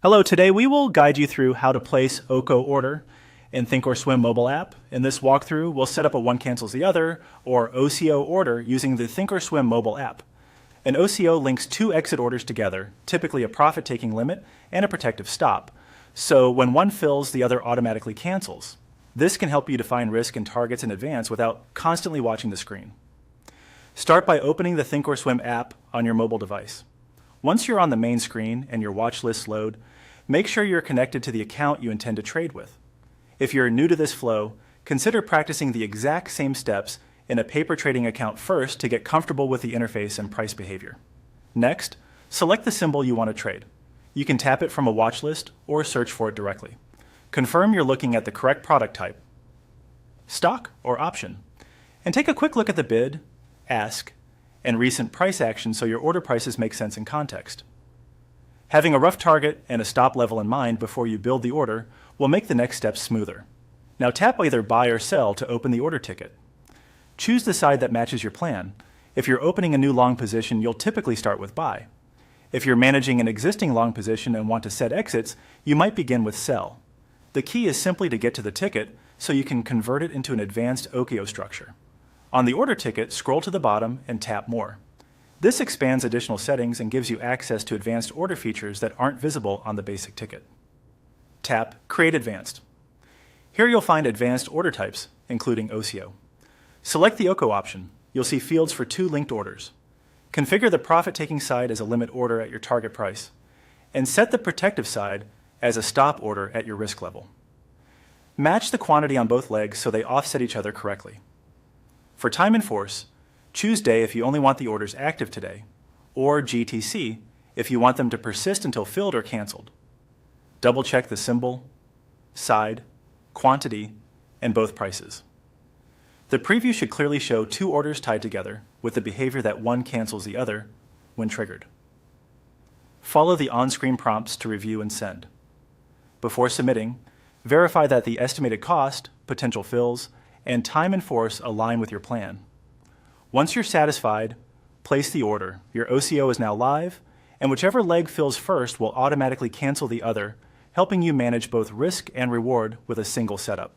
Hello, today we will guide you through how to place OCO order in ThinkorSwim mobile app. In this walkthrough, we'll set up a one cancels the other, or OCO order, using the ThinkorSwim mobile app. An OCO links two exit orders together, typically a profit-taking limit and a protective stop. So when one fills, the other automatically cancels. This can help you define risk and targets in advance without constantly watching the screen. Start by opening the ThinkorSwim app on your mobile device. Once you're on the main screen and your watch lists load, make sure you're connected to the account you intend to trade with. If you're new to this flow, consider practicing the exact same steps in a paper trading account first to get comfortable with the interface and price behavior. Next, select the symbol you want to trade. You can tap it from a watch list or search for it directly. Confirm you're looking at the correct product type, stock or option, and take a quick look at the bid, ask, and recent price action so your order prices make sense in context. Having a rough target and a stop level in mind before you build the order will make the next steps smoother. Now tap either buy or sell to open the order ticket. Choose the side that matches your plan. If you're opening a new long position, you'll typically start with buy. If you're managing an existing long position and want to set exits, you might begin with sell. The key is simply to get to the ticket so you can convert it into an advanced OCO structure. On the order ticket, scroll to the bottom and tap More. This expands additional settings and gives you access to advanced order features that aren't visible on the basic ticket. Tap Create Advanced. Here you'll find advanced order types, including OCO. Select the OCO option. You'll see fields for two linked orders. Configure the profit-taking side as a limit order at your target price, and set the protective side as a stop order at your risk level. Match the quantity on both legs so they offset each other correctly. For time in force, choose day if you only want the orders active today, or GTC if you want them to persist until filled or canceled. Double-check the symbol, side, quantity, and both prices. The preview should clearly show two orders tied together with the behavior that one cancels the other when triggered. Follow the on-screen prompts to review and send. Before submitting, verify that the estimated cost, potential fills, and time in force align with your plan. Once you're satisfied, place the order. Your OCO is now live, and whichever leg fills first will automatically cancel the other, helping you manage both risk and reward with a single setup.